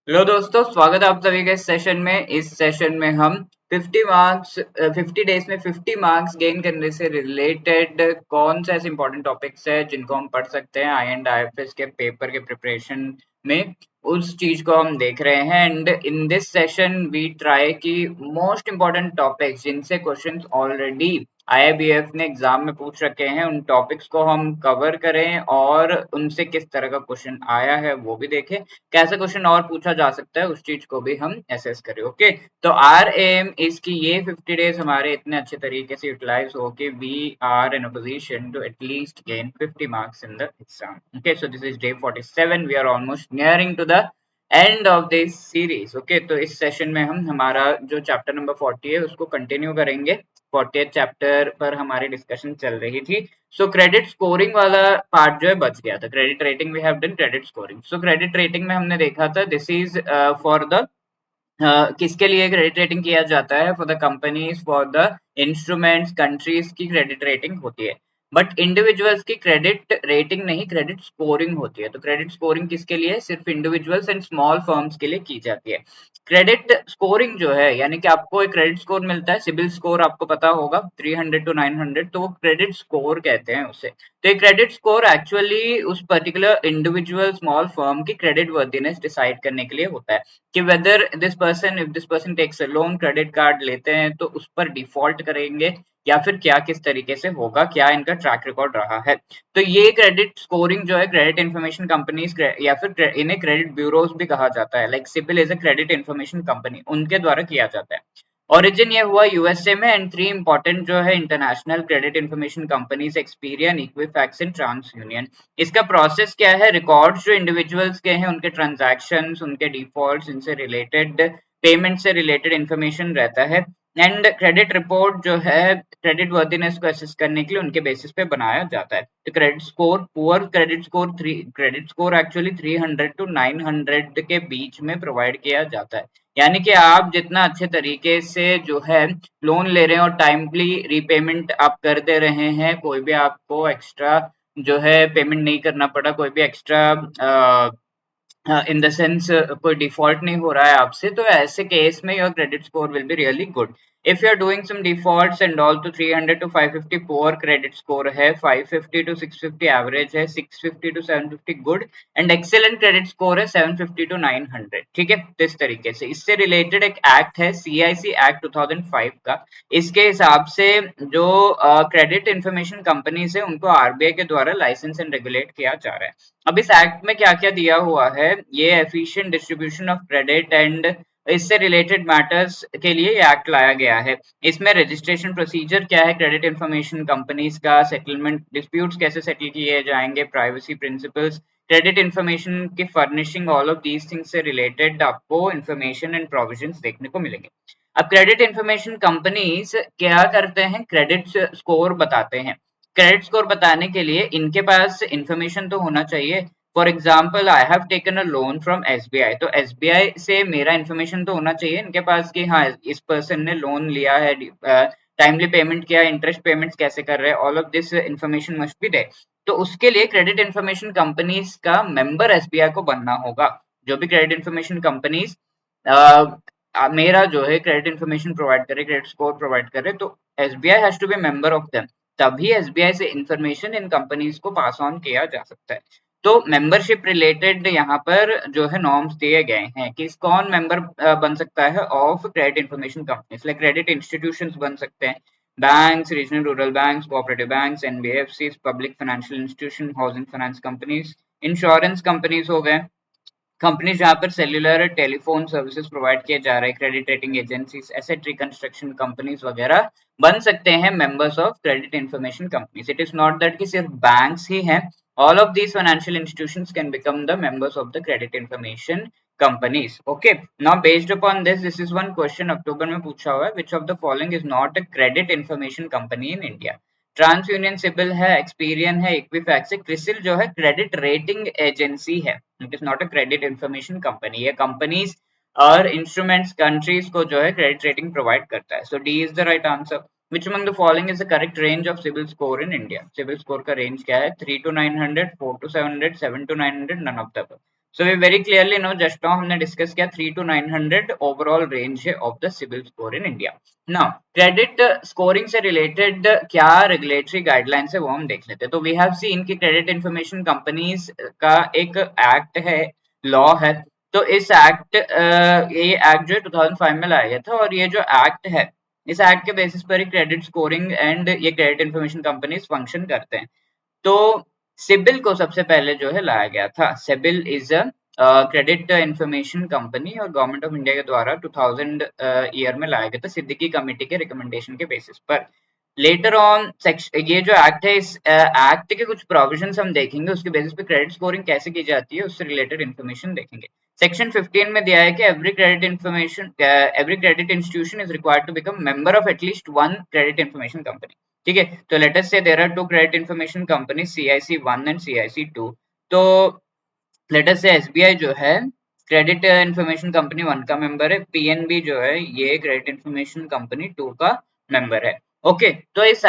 Hello दोस्तों, स्वागत है आप सभी के इस सेशन में। इस सेशन में हम 50 डेज में 50 मार्क्स गेन करने से रिलेटेड कौन से ऐसे इंपॉर्टेंट टॉपिक्स है जिनको हम पढ़ सकते हैं आई एंड आईएफएस के पेपर के प्रिपरेशन में, उस चीज को हम देख रहे हैं। And in this session we try की मोस्ट इंपॉर्टेंट टॉपिक्स जिनसे क्वेश्चंस ऑलरेडी आईआईबीएफ ने एग्जाम में पूछ रखे हैं, उन टॉपिक्स को हम कवर करें और उनसे किस तरह का क्वेश्चन आया है वो भी देखें, कैसे क्वेश्चन और पूछा जा सकता है उस चीज को भी हम एसेस करें। ओके, तो आर एम इसकी ये 50 डेज हमारे इतने अच्छे तरीके से यूटिलाइज हो कि we are in a position to at least gain 50 marks in the exam. Okay, so this is day 47, we are almost nearing to the end of this series. Okay, तो इस सेशन में हम हमारा जो चैप्टर नंबर 40 है उसको continue करेंगे। 40th chapter पर हमारी डिस्कशन चल रही थी। सो क्रेडिट स्कोरिंग वाला पार्ट जो है बच गया था। Credit rating we have done credit scoring. So credit rating में हमने देखा था दिस इज फॉर द किसके लिए क्रेडिट रेटिंग किया जाता है, for the companies, for the instruments, countries की क्रेडिट रेटिंग होती है। बट इंडिविजुअल्स की क्रेडिट रेटिंग नहीं, क्रेडिट स्कोरिंग होती है। तो क्रेडिट स्कोरिंग किसके लिए, सिर्फ इंडिविजुअल्स एंड स्मॉल फर्म्स के लिए की जाती है। क्रेडिट स्कोरिंग जो है यानी कि आपको एक क्रेडिट स्कोर मिलता है, सिबिल स्कोर आपको पता होगा 300 टू 900, तो वो क्रेडिट स्कोर कहते हैं उसे। तो ये क्रेडिट स्कोर एक्चुअली उस पर्टिकुलर इंडिविजुअल स्मॉल फर्म की क्रेडिट वर्दीनेस डिसाइड करने के लिए होता है कि whether this person, if this person takes a loan, credit card लेते हैं तो उस पर डिफॉल्ट करेंगे या फिर क्या, किस तरीके से होगा, क्या इनका ट्रैक रिकॉर्ड रहा है। तो ये क्रेडिट स्कोरिंग जो है क्रेडिट इन्फॉर्मेशन कंपनीज या फिर इन्हें क्रेडिट ब्यूरोज भी कहा जाता है, like CIBIL is a credit information company, उनके द्वारा किया जाता है। ओरिजिन ये हुआ यूएसए में एंड थ्री इंपॉर्टेंट जो है international credit information companies, Experian, Equifax and TransUnion. इसका प्रोसेस क्या है, रिकॉर्ड्स जो इंडिविजुअल्स के हैं उनके ट्रांजैक्शंस, उनके डिफॉल्ट्स, इनसे रिलेटेड पेमेंट से रिलेटेड इन्फॉर्मेशन रहता है। एंड क्रेडिट रिपोर्ट जो है क्रेडिट वर्दीनेस को असेस करने के लिए उनके बेसिस पे बनाया जाता है। तो credit score, poor credit score, three credit score actually 300 to 900 के बीच में प्रोवाइड किया जाता है। यानी कि आप जितना अच्छे तरीके से जो है लोन ले रहे हैं और टाइमली रीपेमेंट आप कर दे रहे हैं, कोई भी आपको एक्स्ट्रा जो है पेमेंट नहीं करना पड़ा, कोई भी एक्स्ट्रा इन द सेंस कोई डिफॉल्ट नहीं हो रहा है आपसे, तो ऐसे केस में your credit score will be really good. If you are doing some defaults and all, तो 300 टू 550 पुअर क्रेडिट स्कोर है, 550 टू 650 एवरेज है, 650 to 750 good, and excellent credit score है 750 टू 900। ठीक है, तो इस तरीके से इससे रिलेटेड एक एक्ट है सीआईसी एक्ट 2005 का। इसके हिसाब से जो क्रेडिट इंफॉर्मेशन कंपनीज है उनको आरबीआई के द्वारा लाइसेंस एंड रेगुलेट किया जा रहा है। अब इस एक्ट में क्या क्या दिया हुआ है, ये efficient distribution of credit and इससे रिलेटेड मैटर्स के लिए ये एक्ट लाया गया है। इसमें रजिस्ट्रेशन प्रोसीजर क्या है क्रेडिट इंफॉर्मेशन कंपनीज का, सेटलमेंट डिस्प्यूट्स कैसे सेटल किए जाएंगे, प्राइवेसी प्रिंसिपल्स, क्रेडिट इंफॉर्मेशन की furnishing, all of these things से रिलेटेड आपको इंफॉर्मेशन एंड प्रोविजंस देखने को मिलेंगे। अब क्रेडिट इंफॉर्मेशन कंपनीज क्या करते हैं, क्रेडिट स्कोर बताते हैं। क्रेडिट स्कोर बताने के लिए इनके पास इंफॉर्मेशन तो होना चाहिए। For example, I have taken a loan from SBI, तो एसबीआई से मेरा इंफॉर्मेशन तो होना चाहिए इनके पास कि हाँ इस पर्सन ने लोन लिया है, टाइमली पेमेंट किया, इंटरेस्ट पेमेंट्स कैसे कर रहे हैं, all of this information must be there. तो उसके लिए क्रेडिट इंफॉर्मेशन कंपनीज का मेंबर एसबीआई को बनना होगा। जो भी क्रेडिट इंफॉर्मेशन कंपनीज मेरा जो है क्रेडिट इंफॉर्मेशन प्रोवाइड करे, क्रेडिट स्कोर प्रोवाइड करे, तो SBI has to be member of them, तभी एसबीआई से इंफॉर्मेशन इन कंपनीज को पास ऑन किया जा सकता है। तो मेंबरशिप रिलेटेड यहाँ पर जो है नॉर्म्स दिए गए हैं कि कौन मेंबर बन सकता है of credit information companies, like credit institutions बन सकते हैं, banks, regional rural banks, cooperative banks, NBFC, public financial institution, housing finance companies, insurance companies हो गए, कंपनी जहाँ पर सेल्युलर टेलीफोन सर्विसेज प्रोवाइड किए जा रहे हैं, credit rating agencies, asset reconstruction companies वगैरह बन सकते हैं members of credit information companies. It is not that कि सिर्फ बैंक्स ही हैं, all of these financial institutions can become the members of the credit information companies. Okay, now based upon this, this is one question October में पूछा हुआ है, which of the following is not a credit information company in India. Trans union CIBIL है, Experian है, Equifax है, क्रिसिल जो है credit rating agency है, it is not a credit information company. ये कंपनीज और इंस्ट्रूमेंट्स कंट्रीज को जो है क्रेडिट रेटिंग प्रोवाइड करता है। So D is the right answer. Which among the following is the correct range of CIBIL score in India? CIBIL score का range क्या है, 3 to 900, 4 to 700, 7 to 900, none of the above. So we very clearly know just now हमने discuss किया 3 to 900 overall range है of the CIBIL score in India. Now credit scoring से related क्या regulatory guidelines है वो हम देख लेते हैं. तो वी हैव सीन कि क्रेडिट इंफॉर्मेशन कंपनीज का एक एक्ट है, लॉ है. तो इस एक्ट ये एक्ट जो है 2005 में लाया गया था और ये जो एक्ट है इस एक्ट के बेसिस पर ही क्रेडिट स्कोरिंग एंड ये क्रेडिट इंफॉर्मेशन कंपनीज फंक्शन करते हैं. तो सिबिल को सबसे पहले जो है लाया गया था. CIBIL is a credit information company और गवर्नमेंट ऑफ इंडिया के द्वारा 2000 ईयर में लाया गया था सिद्दीकी कमेटी के रिकमेंडेशन के बेसिस पर. लेटर ऑन ये जो एक्ट है इस एक्ट के कुछ प्रोविजंस हम देखेंगे, उसके बेसिस पे क्रेडिट स्कोरिंग कैसे की जाती है उससे रिलेटेड इन्फॉर्मेशन देखेंगे. सेक्शन 15 में दिया है कि every credit institution is required to become member of at least one credit information company. ठीक है, तो let us say there are two credit information company CIC1 and CIC2. तो लेट अस से SBI जो है क्रेडिट इंफॉर्मेशन कंपनी 1 का member है, PNB जो है ये क्रेडिट इंफॉर्मेशन कंपनी 2 का मेंबर है. ओके, तो इस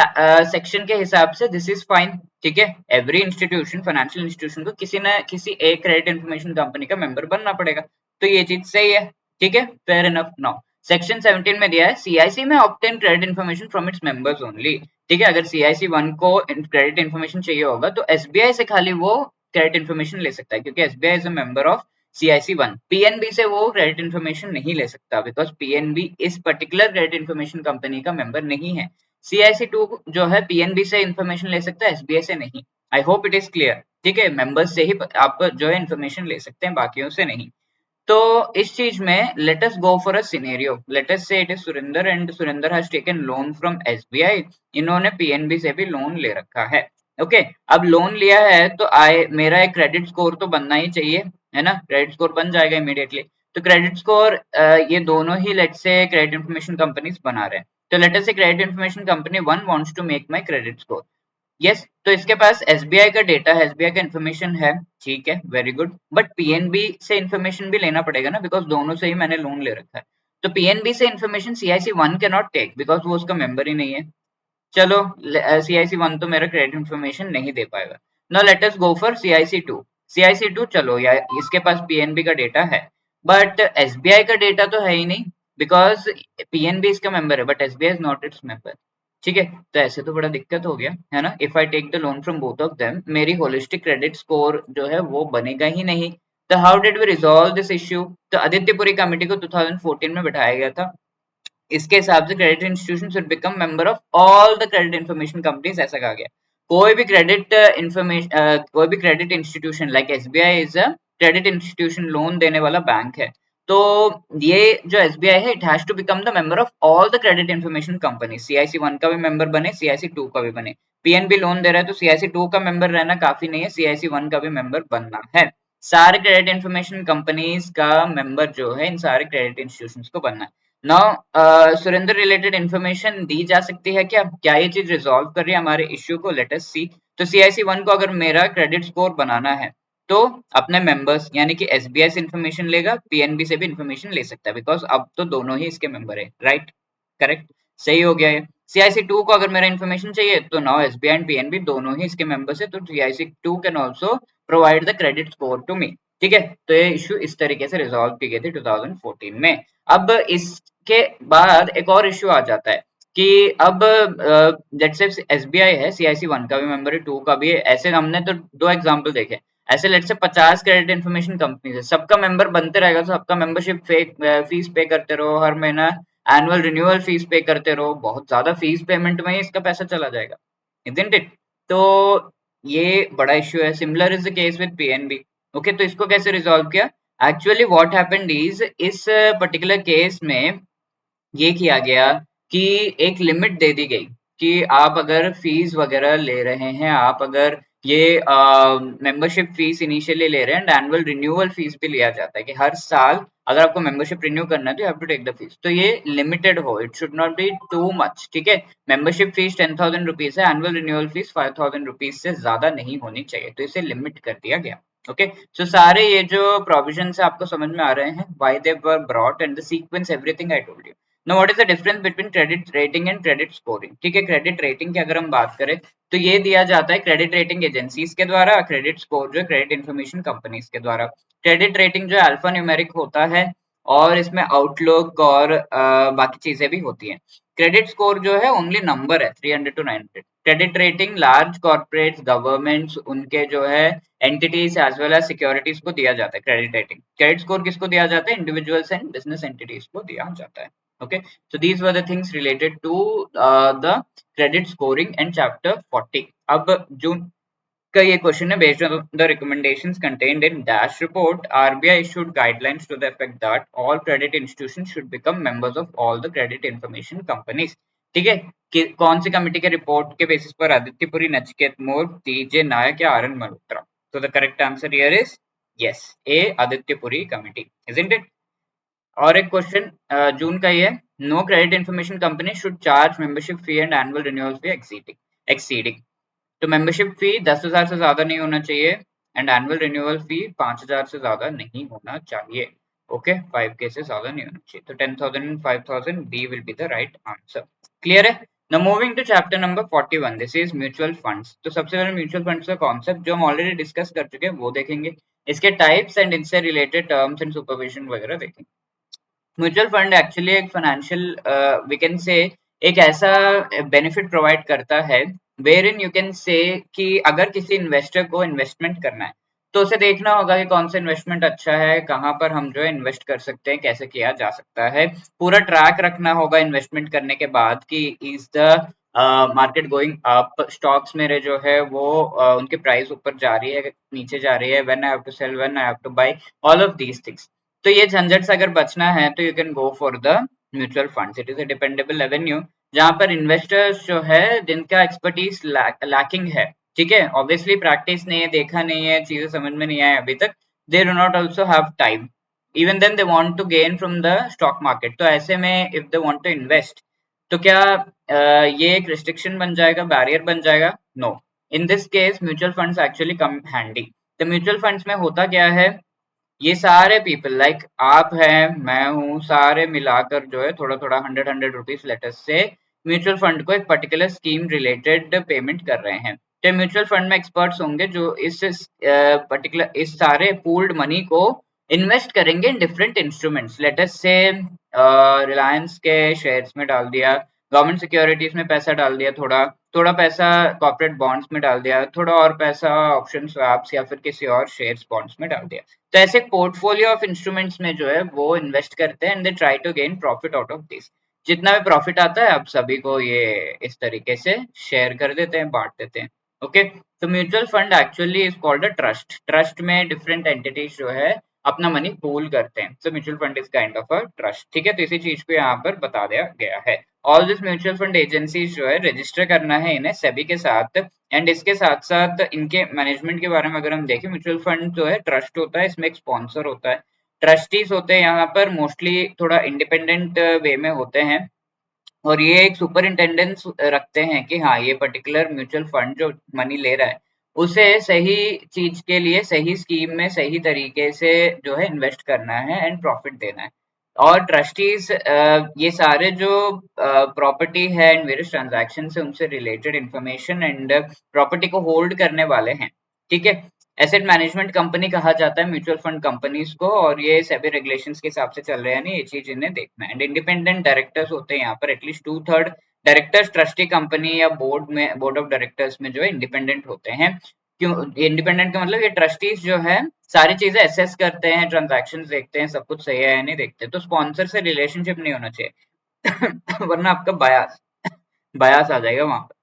सेक्शन के हिसाब से दिस इज फाइन. ठीक है, एवरी इंस्टीट्यूशन फाइनेंशियल इंस्टीट्यूशन को किसी न किसी एक क्रेडिट इंफॉर्मेशन कंपनी का मेंबर बनना पड़ेगा. तो ये चीज सही है. ठीक है, फेयर इनफ. नाउ सेक्शन 17 में दिया है CIC में obtain credit information from its members only. ठीक है, अगर CIC1 को क्रेडिट इंफॉर्मेशन चाहिए होगा तो SBI से खाली वो क्रेडिट इंफॉर्मेशन ले सकता है क्योंकि SBI is a member of CIC1. PNB से वो क्रेडिट इंफॉर्मेशन नहीं ले सकता बिकॉज PNB इस पर्टिकुलर क्रेडिट इंफॉर्मेशन कंपनी का मेंबर नहीं है. CIC2 जो है PNB से इंफॉर्मेशन ले सकता है, SBI से नहीं. I hope it is clear. ठीक है, मेंबर्स से ही आप जो है इंफॉर्मेशन ले सकते हैं, बाकियों से नहीं. तो इस चीज में let us go for a scenario. Let us say it is Surendra and Surendra has taken loan from SBI. इन्होंने PNB से भी लोन ले रखा है. ओके, अब लोन लिया है तो मेरा एक क्रेडिट स्कोर तो बनना ही चाहिए, है ना. क्रेडिट स्कोर बन जाएगा इमीडिएटली. तो क्रेडिट स्कोर ये दोनों ही let say credit information companies बना रहे हैं. तो let us say credit information company 1 wants to make my credit score. Yes, तो इसके पास SBI का डेटा है, SBI का इन्फॉर्मेशन है. ठीक है, वेरी गुड. बट PNB से इन्फॉर्मेशन भी लेना पड़ेगा ना बिकॉज दोनों से ही मैंने लोन ले रखा है. तो PNB से information CIC1 can not take because वो उसका मेंबर ही नहीं है. चलो, CIC1 तो मेरा क्रेडिट इन्फॉर्मेशन नहीं दे पाएगा. Now let us go for CIC2. CIC2 चलो या इसके पास PNB का डेटा है बट SBI का डेटा तो है ही नहीं बिकॉज PNB इसका मेंबर है but SBI is not its member. ठीक है, तो ऐसे तो बड़ा दिक्कत हो गया, है ना. If I take the loan from both of them मेरी होलिस्टिक क्रेडिट स्कोर जो है वो बनेगा ही नहीं. तो how did we resolve this issue. तो आदित्यपुरी कमेटी को 2014 में बैठाया गया था. इसके हिसाब से credit institution should become member of all the credit information companies, ऐसा कहा गया. कोई भी क्रेडिट इंफॉर्मेशन कोई भी credit institution like SBI is a credit institution, loan देने वाला बैंक है. तो ये जो SBI है it has to become the member of all the credit information company. CIC1 का भी मेंबर बने, CIC2 का भी बने. PNB लोन दे रहा है तो CIC2 का मेंबर रहना काफी नहीं है, CIC1 का भी मेंबर बनना है. सारे क्रेडिट इंफॉर्मेशन कंपनीज का मेंबर जो है इन सारे क्रेडिट इंस्टीट्यूशंस को बनना है. नाउ सुरेंद्र रिलेटेड इंफॉर्मेशन दी जा सकती है क्या, क्या ये चीज रिजॉल्व कर रही है हमारे इश्यू को. लेट अस सी. तो CIC1 को अगर मेरा क्रेडिट स्कोर बनाना है तो अपने मेंबर्स यानी कि SBI से इंफॉर्मेशन लेगा, PNB से भी इंफॉर्मेशन ले सकता है बिकॉज अब तो दोनों ही इसके मेंबर है. राइट, करेक्ट, सही हो गया है. CIC2 को अगर मेरा इंफॉर्मेशन चाहिए तो नाउ SBI एंड PNB दोनों ही इसके मेंबर्स है तो CIC2 can also provide the credit score to me. ठीक है, तो ये इश्यू इस तरीके से रिजॉल्व की गई थी 2014 में. अब इसके बाद एक और इश्यू आ जाता है कि अब लेट्स से SBI है, CIC1 का भी मेंबर है, 2 का भी है. ऐसे हमने तो 2 एग्जांपल देखे. ऐसे let's say 50 credit information companies है, सबका मेंबर बनते रहेगा तो सबका मेंबरशिप फीस पे करते रहो, हर महीना एनुअल रिन्यूअल फीस पे करते रहो. बहुत ज्यादा फीस पेमेंट में ही इसका पैसा चला जाएगा, इजंट इट. तो ये बड़ा इश्यू है. Similar is the case with PNB. Okay, तो इसको कैसे रिजॉल्व किया. एक्चुअली व्हाट हैपेंड इज इस पर्टिकुलर केस में ये किया गया कि एक लिमिट दे दी गई कि आप अगर फीस वगैरह ले रहे हैं, आप अगर ये मेंबरशिप फीस इनिशियली ले रहे हैं एंड एनुअल रिन्यूअल फीस भी लिया जाता है कि हर साल अगर आपको मेंबरशिप रिन्यू करना है तो you have to take the fees. तो ये लिमिटेड हो, it should not be too much. ठीक है, मेंबरशिप फीस 10,000 रुपीज है, एनुअल रिन्यूअल फीस 5,000 रुपीज से ज्यादा नहीं होनी चाहिए, तो इसे लिमिट कर दिया गया. ओके, सो सारे ये जो प्रोविजन आपको समझ में आ रहे हैं, why they were brought and the sequence everything I told you. Know what is the difference between credit rating and credit scoring? ठीक है, क्रेडिट रेटिंग की अगर हम बात करें तो ये दिया जाता है क्रेडिट रेटिंग एजेंसीज के द्वारा, क्रेडिट स्कोर जो क्रेडिट इंफॉर्मेशन कंपनीज के द्वारा। क्रेडिट रेटिंग जो अल्फा न्यूमेरिक होता है और इसमें आउटलुक और बाकी चीजें भी होती हैं। क्रेडिट स्कोर जो है ओनली नंबर है 300 to 900। Credit rating large corporates, governments, उनके जो है entities as well as securities को दिया जाता है क्रेडिट रेटिंग। क्रेडिट स्कोर किसको दिया जाता है? इंडिविजुअल्स एंड बिजनेस एंटिटीज को दिया जाता है। Okay, so these were the things related to the credit scoring and chapter 40. अब जून का ये क्वेश्चन है, based on the recommendations contained in dash report, RBI issued guidelines to the effect that all credit institutions should become members of all the credit information companies. ठीक है, कि कौन सी committee के रिपोर्ट के बेसिस पर Aditya Puri, Nachiket Mor, TJ Nayak या RN Malhotra? So the correct answer here is yes, A, Aditya Puri committee, isn't it? और एक क्वेश्चन जून का ही है, no credit information company should charge membership fee and annual renewal fee exceeding. तो मेंबरशिप फी 10,000 से ज्यादा नहीं होना चाहिए एंड एनुअल रिन्यूअल फी 5,000 से ज्यादा नहीं होना चाहिए। ओके, 5K से ज्यादा नहीं होना चाहिए। तो 10,000 and 5,000, B will be the right answer. Clear है? Now moving to chapter number 41, this is mutual funds। तो सबसे पहले म्यूचुअल फंड्स का कॉन्सेप्ट जो हम ऑलरेडी डिस्कस कर चुके हैं वो देखेंगे, इसके टाइप्स एंड इनसे रिलेटेड टर्म्स एंड सुपरविजन वगैरह देखेंगे। म्यूचुअल फंड एक्चुअली एक फाइनेंशियल वी कैन से एक ऐसा बेनिफिट प्रोवाइड करता है where in you can say कि अगर किसी इन्वेस्टर को इन्वेस्टमेंट करना है तो उसे देखना होगा कि कौन सा इन्वेस्टमेंट अच्छा है, कहाँ पर हम जो है इन्वेस्ट कर सकते हैं, कैसे किया जा सकता है। पूरा ट्रैक रखना होगा इन्वेस्टमेंट करने के बाद कि is the market going up, stocks मेरे जो है वो उनके प्राइस ऊपर जा रही है, नीचे जा रही है, when I have to sell, when I have to buy, all of these things. तो ये झंझट से अगर बचना है तो you can go for the mutual funds. It is a dependable revenue जहां पर इन्वेस्टर्स जो है जिनका एक्सपर्टीज लैकिंग है, ठीक है, ऑब्वियसली प्रैक्टिस नहीं है, देखा नहीं है, चीजें समझ में नहीं आए अभी तक, they do not also have time, even then they want to gain from the stock market. तो ऐसे में if they want to invest तो क्या ये एक रिस्ट्रिक्शन बन जाएगा, बैरियर बन जाएगा? No, in this case mutual funds actually come handy. तो म्यूचुअल फंड्स में होता क्या है, ये सारे पीपल लाइक आप हैं, मैं हूँ, सारे मिलाकर जो है थोड़ा थोड़ा 100 रुपीज लेटर से म्यूचुअल फंड को एक पर्टिकुलर स्कीम रिलेटेड पेमेंट कर रहे हैं। तो म्यूचुअल फंड में एक्सपर्ट्स होंगे जो इस पर्टिकुलर इस सारे पूल्ड मनी को इन्वेस्ट करेंगे in different instruments. Let's say Reliance के शेयर्स में डाल दिया, गवर्नमेंट सिक्योरिटीज में पैसा डाल दिया, थोड़ा थोड़ा पैसा कॉर्पोरेट बॉन्ड्स में डाल दिया, थोड़ा और पैसा ऑप्शन स्वैप्स या फिर किसी और शेयर्स बॉन्ड्स में डाल दिया। तो ऐसे पोर्टफोलियो ऑफ इंस्ट्रूमेंट्स में जो है वो इन्वेस्ट करते हैं and they try to gain profit out of this. जितना भी प्रॉफिट आता है आप सभी को ये इस तरीके से शेयर कर देते हैं, बांट देते हैं। ओके, तो mutual fund actually is called a trust. Trust में डिफरेंट एंटिटीज जो है अपना मनी पूल करते हैं। So mutual fund is kind of a trust. ठीक है, तो इसी चीज को यहाँ पर बता दिया गया है। All this mutual fund agencies जो है रजिस्टर करना है इन्हें सेबी के साथ एंड इसके साथ साथ इनके मैनेजमेंट के बारे में अगर हम देखें, म्यूचुअल फंड जो है ट्रस्ट होता है, इसमें एक स्पॉन्सर होता है, ट्रस्टीज होते हैं यहाँ पर मोस्टली थोड़ा इंडिपेंडेंट वे में होते हैं और ये एक सुपरिंटेंडेंस रखते हैं कि हाँ ये पर्टिकुलर म्यूचुअल फंड जो मनी ले रहा है उसे सही चीज के लिए सही स्कीम में सही तरीके से जो है इन्वेस्ट करना है एंड प्रॉफिट देना है। और ट्रस्टीज ये सारे जो प्रॉपर्टी है एंड वेरियस ट्रांजैक्शन से उनसे रिलेटेड इंफॉर्मेशन एंड प्रॉपर्टी को होल्ड करने वाले हैं। ठीक है, एसेट मैनेजमेंट कंपनी कहा जाता है म्यूचुअल फंड कंपनीज को और ये सेबी रेगुलेशंस के हिसाब से चल रहे हैं, नहीं ये चीज इन्हें देखना है। एंड इंडिपेंडेंट डायरेक्टर्स होते हैं यहाँ पर, एटलीस्ट 2/3 डायरेक्टर्स ट्रस्टी कंपनी या बोर्ड में, बोर्ड ऑफ डायरेक्टर्स में जो है इंडिपेंडेंट होते हैं। क्यों इंडिपेंडेंट का मतलब, ये ट्रस्टीज जो है सारी चीजें असेस करते हैं, ट्रांजैक्शंस देखते हैं, सब कुछ सही है या नहीं देखते। तो स्पॉन्सर से रिलेशनशिप नहीं होना चाहिए वरना आपका बायास बायास आ जाएगा वहां पर।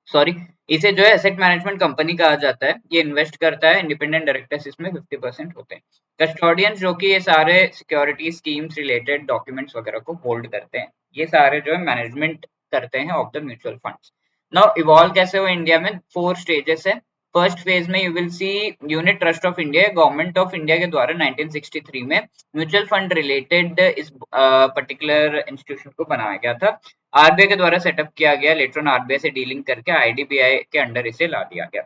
सॉरी, इसे जो है एसेट मैनेजमेंट कंपनी कहा जाता है। ये इन्वेस्ट करता है, इंडिपेंडेंट डायरेक्टर्स इसमें 50% होते हैं। कस्टोडियन जो कि ये सारे सिक्योरिटी स्कीम्स रिलेटेड डॉक्यूमेंट्स वगैरह को होल्ड करते हैं, ये सारे जो है मैनेजमेंट करते हैं of the mutual funds. Now evolve कैसे हुआ इंडिया में, 4 स्टेजेस है। फर्स्ट फेज में you will C unit trust of India, government of India के द्वारा 1963 में म्यूचुअल फंड रिलेटेड इस पर्टिकुलर इंस्टीट्यूशन को बनाया गया था। आरबीआई के द्वारा सेटअप किया गया, लेटर ऑन आरबीआई से डीलिंग करके आईडीबीआई के अंडर इसे ला दिया गया।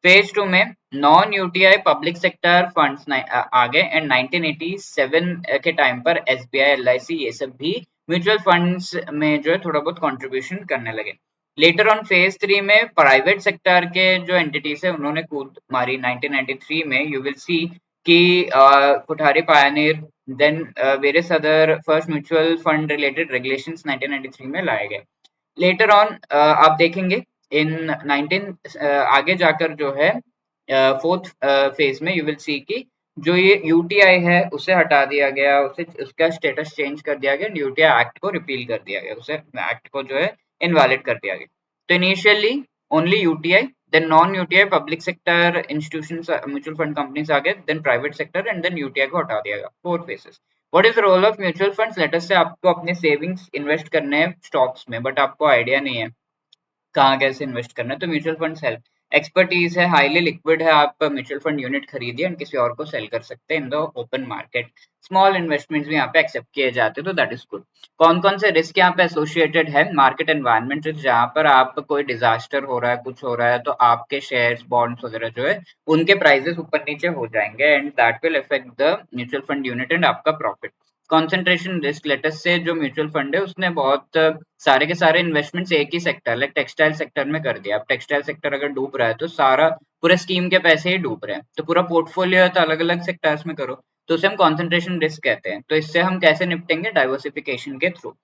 फेज 2 में non UTI public sector funds आ गए एंड 1987 के टाइम पर एसबीआई, एलआईसी ये सब भी म्यूचुअल फंड्स में जो है थोड़ा बहुत कंट्रीब्यूशन करने लगे। लेटर ऑन फेज 3 में प्राइवेट सेक्टर के जो एंटिटीज है उन्होंने कूद मारी 1993 में। यू विल सी कि Kothari pioneer then various other first mutual fund related regulations 1993 में लाए गए। लेटर ऑन आप देखेंगे इन 19 आगे जाकर जो है फोर्थ फेज में यू विल सी कि जो ये यूटीआई है उसे हटा दिया गया, उसे उसका स्टेटस चेंज कर दिया गया, यूटीआई एक्ट को रिपील कर दिया गया, उसे एक्ट को जो है इनवैलिड कर दिया गया। तो initially only UTI, then non UTI public sector institutions mutual fund companies आ गए, then private sector and then UTI को हटा दिया गया। 4 phases. What is the role of mutual funds? Let us say आपको अपने सेविंग्स इन्वेस्ट करने हैं स्टॉक्स में, बट आपको आइडिया नहीं है कहाँ कैसे इन्वेस्ट करना है, तो म्यूचुअल फंड्स हेल्प। एक्सपर्टीज है, हाईली लिक्विड है, आप म्यूचुअल फंड यूनिट खरीदिए एंड किसी और को सेल कर सकते हैं in the open market. Small investments भी यहाँ पे एक्सेप्ट किए जाते हैं, तो दैट इज गुड। कौन कौन से रिस्क यहाँ पे एसोसिएटेड है? मार्केट एनवायरनमेंट रिस्क, जहाँ पर आप कोई डिजास्टर हो रहा है, कुछ हो रहा है, तो आपके शेयर्स बॉन्ड्स वगैरह जो है उनके प्राइसेस ऊपर नीचे हो जाएंगे and that will affect the mutual fund unit and आपका प्रॉफिट। कंसंट्रेशन रिस्क, लेटेस्ट से जो म्यूचुअल फंड है उसने बहुत सारे के सारे इन्वेस्टमेंट्स एक ही सेक्टर लाइक टेक्सटाइल सेक्टर में कर दिया। अब टेक्सटाइल सेक्टर अगर डूब रहा है तो सारा पूरे स्कीम के पैसे ही डूब रहे हैं, तो पूरा पोर्टफोलियो है तो अलग अलग सेक्टर्स में करो, तो उसे हम कंसंट्रेशन रिस्क कहते हैं। तो इससे हम कैसे निपटेंगे? डाइवर्सिफिकेशन के through.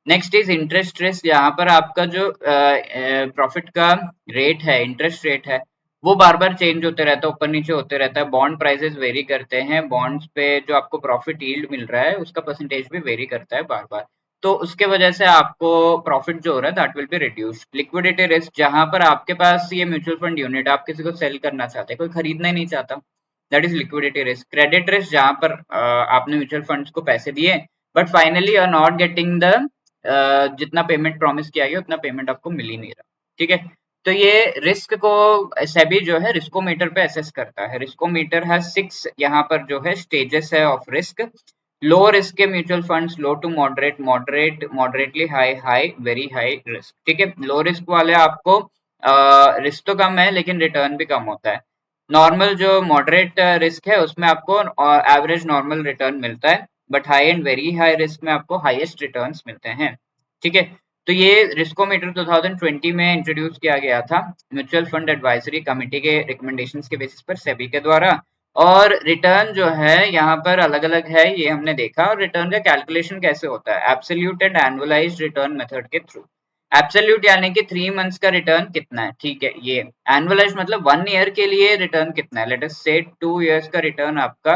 Next is interest risk, यहाँ पर आपका जो प्रॉफिट का रेट है, इंटरेस्ट रेट है, वो बार बार चेंज होते रहता है, ऊपर नीचे होते रहता है। बॉन्ड प्राइसेस वेरी करते हैं, बॉन्ड्स पे जो आपको प्रॉफिट यील्ड मिल रहा है उसका परसेंटेज भी वेरी करता है बार बार, तो उसके वजह से आपको प्रॉफिट जो हो रहा है that will be reduced. Liquidity risk, जहां पर आपके पास ये म्यूचुअल फंड यूनिट आप किसी को सेल करना चाहते हैं, कोई खरीदना ही नहीं चाहता, that is liquidity risk. Credit risk, जहां पर आपने म्यूचुअल फंड्स को पैसे दिए but finally you are not getting the जितना पेमेंट प्रॉमिस किया गया उतना पेमेंट आपको मिल ही नहीं रहा। ठीक है, तो ये रिस्क को सेबी जो है रिस्कोमीटर पे असेस करता है। रिस्कोमीटर है 6 यहाँ पर जो है स्टेजेस है ऑफ रिस्क। लो रिस्क के mutual funds, low to moderate, moderate, moderately high, high, very high risk. ठीक है, लो रिस्क वाले आपको रिस्क तो कम है लेकिन रिटर्न भी कम होता है। नॉर्मल जो मॉडरेट रिस्क है उसमें आपको एवरेज नॉर्मल रिटर्न मिलता है, but high and very high risk में आपको हाईएस्ट रिटर्न्स मिलते हैं। ठीक है, तो ये रिस्कोमीटर 2020 में इंट्रोड्यूस किया गया था म्यूचुअल फंड एडवाइजरी कमेटी के रिकमेंडेशंस के बेसिस पर सेबी के द्वारा। और रिटर्न जो है यहाँ पर अलग अलग है, ये हमने देखा। और रिटर्न का कैलकुलेशन कैसे होता है? Absolute and annualised return method के थ्रू। एब्सोल्यूट यानी कि 3 मंथ्स का रिटर्न कितना है, ठीक है ये। एनुअलाइज्ड मतलब 1 ईयर के लिए रिटर्न कितना है, लेट अस से 2 इयर्स का रिटर्न आपका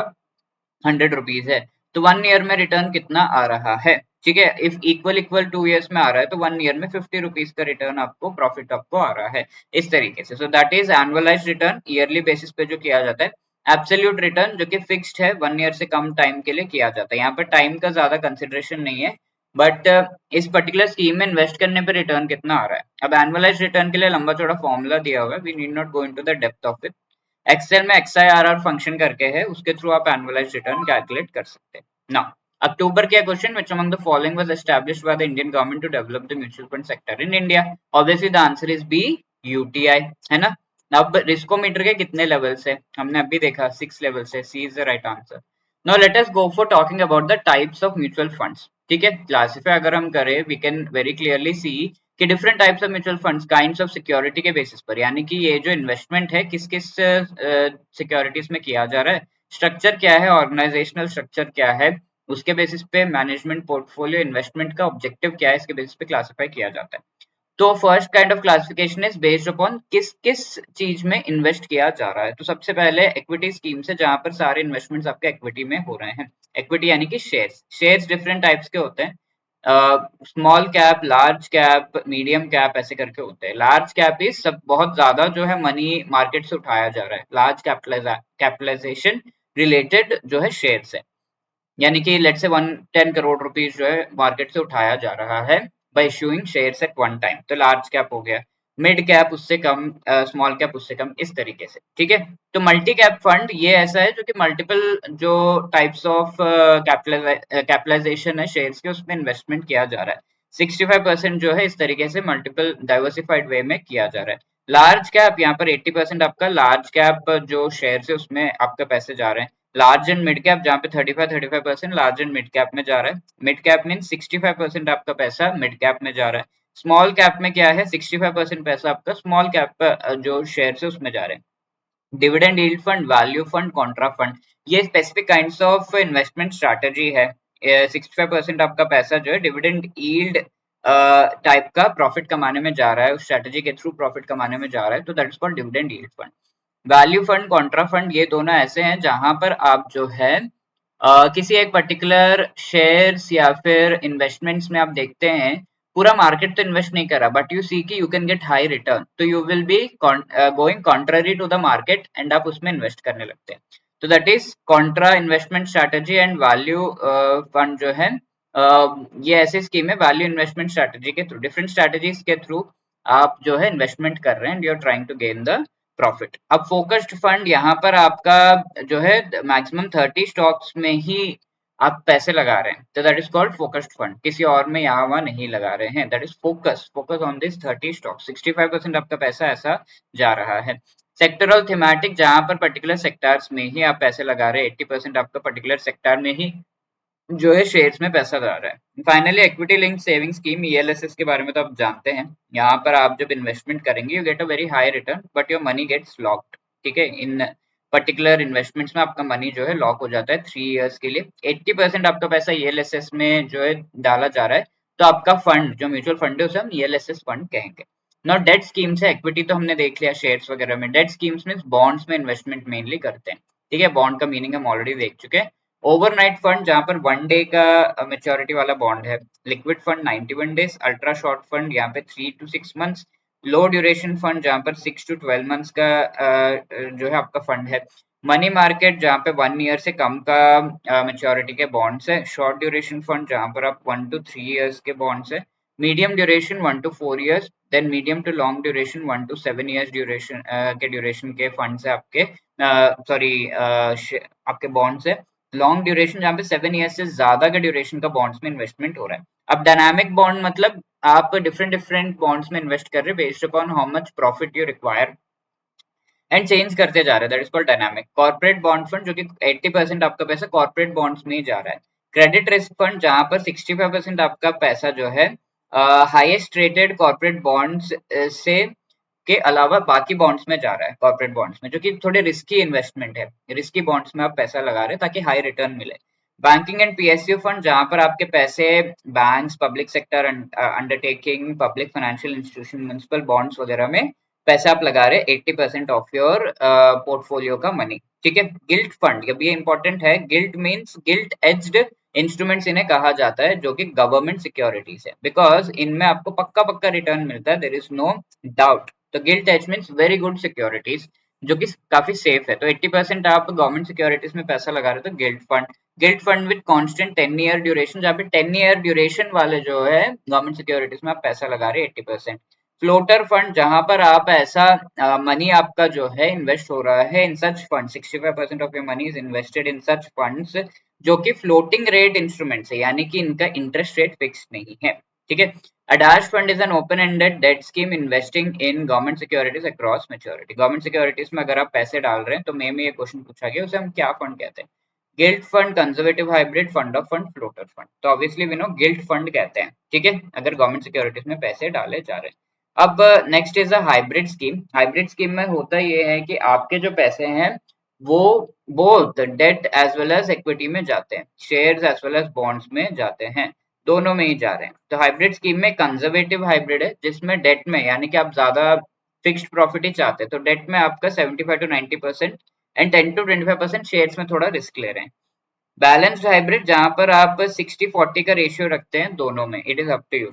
100 रुपीज है, तो 1 ईयर में रिटर्न कितना आ रहा है? ठीक है, इफ इक्वल इक्वल 2 इयर्स में आ रहा है तो 1 ईयर में 50 रुपीज का रिटर्न आपको प्रॉफिट आपको आ रहा है, इस तरीके से। So that is annualised return, yearly basis पे जो किया जाता है। एब्सोल्यूट रिटर्न जो कि फिक्स्ड है, 1 ईयर से कम टाइम के लिए किया जाता है, यहाँ पर टाइम का ज्यादा कंसिडरेशन नहीं है, बट इस पर्टिकुलर स्कीम में इन्वेस्ट करने पर रिटर्न कितना आ रहा है। अब एनुअलाइज्ड रिटर्न के लिए लंबा चौड़ा फॉर्मूला दिया हुआ है, we need not go into the depth of it. Excel में XIRR फंक्शन करके है, उसके थ्रू आप एनुअलाइज्ड रिटर्न कैलकुलेट कर सकते हैं। नाउ अक्टूबर क्या question, which among the following was established by the Indian government to develop the mutual fund sector in India? Obviously the answer is B, UTI, है ना। अब riskometer के कितने levels है? हमने अभी देखा 6 लेवल्स है, C is the right answer. Now let us go for talking about the types of mutual funds. ठीक है, क्लासिफाई अगर हम करें, we can very clearly see कि different types of mutual funds kinds of security के basis पर, यानी कि ये जो इन्वेस्टमेंट है किस किस सिक्योरिटीज में किया जा रहा है, स्ट्रक्चर क्या है, ऑर्गेनाइजेशनल स्ट्रक्चर क्या है, उसके बेसिस पे मैनेजमेंट पोर्टफोलियो इन्वेस्टमेंट का ऑब्जेक्टिव क्या है, इसके बेसिस पे क्लासिफाई किया जाता है। तो first kind of classification is based upon किस किस चीज में इन्वेस्ट किया जा रहा है। तो सबसे पहले इक्विटी स्कीम से, जहां पर सारे इन्वेस्टमेंट्स आपके इक्विटी में हो रहे हैं। इक्विटी यानी कि शेयर्स, शेयर्स डिफरेंट टाइप्स के होते हैं, small cap, large cap, medium cap, ऐसे करके होते हैं। लार्ज कैप इज सब बहुत ज्यादा जो है मनी मार्केट से उठाया जा रहा है, लार्ज कैपिटलाइजेशन रिलेटेड जो है शेयर्स है, यानी कि लेट से 110 करोड़ रुपीस जो है मार्केट से उठाया जा रहा है bye issuing shares at one time, तो लार्ज कैप हो गया। मिड कैप उससे कम, स्मॉल कैप उससे कम, इस तरीके से। ठीक है, तो मल्टी कैप फंड ये ऐसा है जो कि मल्टीपल जो टाइप्स ऑफ कैपिटलाइजेशन है शेयर्स के, उसमें इन्वेस्टमेंट किया जा रहा है। 65% जो है इस तरीके से मल्टीपल डाइवर्सिफाइड वे में किया जा रहा है। लार्ज कैप यहाँ पर 80% आपका लार्ज कैप जो शेयर है उसमें आपका पैसे जा रहे हैं। लार्ज एंड मिड कैप जहाँ पे 35% लार्ज एंड मिड कैप में जा रहा है। मिड कैप मीन 65% आपका पैसा मिड कैप में जा रहा है। स्मॉल कैप में क्या है, 65% पैसा आपका स्मॉल कैप का जो शेयर है उसमें जा रहे हैं। Dividend yield fund, value fund, contra fund, ये specific kinds of investment strategy है। 65% आपका पैसा जो है डिविडेंड यील्ड टाइप का प्रॉफिट कमाने में जा रहा है, उस स्ट्रैटेजी के थ्रू प्रॉफिट कमाने में जा रहा है, तो that is called dividend yield fund. Value fund, contra fund, ये दोनों ऐसे हैं जहां पर आप जो है किसी एक पर्टिकुलर शेयर्स या फिर इन्वेस्टमेंट्स में आप देखते हैं पूरा मार्केट तो इन्वेस्ट नहीं कर रहा, बट यू सी कि you can get high return, तो you will be going contrary to the market and आप उसमें इन्वेस्ट करने लगते हैं। तो that is contra investment strategy and value fund जो है ये ऐसी स्कीम है वैल्यू इन्वेस्टमेंट स्ट्रैटेजी के थ्रू, डिफरेंट स्ट्रैटेजीज के थ्रू आप जो है इन्वेस्टमेंट कर रहे हैं and you are trying to gain the profit. अब फोकस्ड फंड, यहाँ पर आपका जो है मैक्सिमम 30 स्टॉक्स में ही आप पैसे लगा रहे हैं, तो that is called focused fund, किसी और में यहाँ वहां नहीं लगा रहे हैं, that is focus on this 30 stocks. 65% आपका पैसा ऐसा जा रहा है। सेक्टरल थीमेटिक, जहां पर पर्टिकुलर सेक्टर्स में ही आप पैसे लगा रहे हैं, 80% आपका पर्टिकुलर सेक्टर में ही जो है शेयर्स में पैसा लगा रहा है। Finally equity linked saving scheme, ELSS के बारे में तो आप जानते हैं। यहाँ पर आप जब इन्वेस्टमेंट करेंगे you get a very high return but your money gets locked, ठीक है। इन पर्टिकुलर इन्वेस्टमेंट्स में आपका मनी जो है लॉक हो जाता है 3 इयर्स के लिए। 80% आपका पैसा ईएलएसएस में जो है डाला जा रहा है, तो आपका फंड जो म्यूचुअल फंड है उसे हम ईएलएसएस फंड कहेंगे। नॉट डेट स्कीम्स है, इक्विटी तो हमने देख लिया शेयर्स वगैरह में, डेट स्कीम्स में बॉन्ड्स में इन्वेस्टमेंट मेनली करते हैं, ठीक है। बॉन्ड का मीनिंग हम ऑलरेडी देख चुके हैं। ओवरनाइट फंड, जहां पर 1 डे का मेच्योरिटी वाला बॉन्ड है। Liquid fund 91 days. Ultra short fund यहाँ पे 3 to 6 months. Low duration fund जहां पर 6 to 12 मंथ्स का जो है आपका फंड है। मनी मार्केट जहां पे 1 ईयर से कम का मेच्योरिटी के बॉन्ड्स है। शॉर्ट ड्यूरेशन फंड जहां पर आप 1 to 3 ईयर्स के बॉन्ड्स है। Medium duration 1 to 4 years, then medium to long duration 1 to 7 years duration के ड्यूरेशन के फंड्स है आपके, सॉरी आपके बॉन्ड्स है। लॉन्ग ड्यूरेशन जहाँ पे 7 ईयर्स से ज्यादा के ड्यूरेशन का बॉन्ड्स में इन्वेस्टमेंट हो रहा है। अब डायनामिक बॉन्ड मतलब आप डिफरेंट डिफरेंट बॉन्ड्स में इन्वेस्ट कर रहे हैं based upon how much profit you require and change करते जा रहे हैं, that is called dynamic. Corporate bond fund, जो कि 80% आपका पैसा कॉर्पोरेट बॉन्ड्स में ही जा रहा है। क्रेडिट रिस्क फंड, जहां पर 65% आपका पैसा जो है हाईएस्ट रेटेड कॉर्पोरेट बॉन्ड्स से के अलावा बाकी बॉन्ड्स में जा रहा है, कॉर्पोरेट बॉन्ड्स में, जो कि थोड़े रिस्की इन्वेस्टमेंट है। रिस्की बॉन्ड्स में आप पैसा लगा रहे हैं ताकि हाई रिटर्न मिले। बैंकिंग एंड पीएसयू फंड, जहां पर आपके पैसे banks, public sector undertaking, public financial institution, municipal bonds वगैरह में पैसा आप लगा रहे हैं 80% ऑफ योर पोर्टफोलियो का मनी, ठीक है। गिल्ट फंड, अब ये इंपॉर्टेंट है। Guilt means guilt aged instruments इन्हें कहा जाता है, जो कि गवर्नमेंट सिक्योरिटीज है, बिकॉज इनमें आपको पक्का पक्का रिटर्न मिलता है, देयर इज नो डाउट। तो gilt edge means very good securities, जो कि काफी सेफ है। तो 80% आप गवर्नमेंट सिक्योरिटीज में पैसा लगा रहे हो तो guilt fund. Guilt fund with constant 10 year duration, जहाँ पे 10 ईयर ड्यूरेशन वाले जो है गवर्नमेंट सिक्योरिटीज में आप पैसा लगा रहे हैं 80%। फ्लोटर फंड, जहां पर आप ऐसा मनी आपका जो है इन्वेस्ट हो रहा है in such fund, 65% of your money is invested in such funds जो कि फ्लोटिंग रेट इंस्ट्रूमेंट्स है, यानी कि इनका इंटरेस्ट रेट फिक्स नहीं है, ठीक है। अडाश fund is an open ended debt scheme investing in government securities across maturity. Government securities में अगर आप पैसे डाल रहे हैं तो मे में ये क्वेश्चन पूछा गया, उसे हम क्या फंड कहते हैं? Gilt fund, conservative hybrid, fund of fund, floater fund. तो obviously we know gilt fund कहते हैं, ठीक है, अगर गवर्नमेंट सिक्योरिटीज में पैसे डाले जा रहे हैं। अब next is a hybrid scheme. Hybrid scheme में होता ये है कि आपके जो पैसे हैं वो both debt as well as equity में जाते हैं, shares as well as bonds में जाते हैं, दोनों में ही जा रहे हैं। तो हाइब्रिड स्कीम में कंजर्वेटिव हाइब्रिड है, जिसमें डेट में यानी कि आप ज्यादा फिक्स्ड प्रॉफिट ही चाहते हैं, तो डेट में आपका 75 to 90% एंड 10 to 25% शेयर्स में थोड़ा रिस्क ले रहे हैं। बैलेंस्ड हाइब्रिड, जहां पर आप 60-40 का रेशियो रखते हैं दोनों में, it is up to you.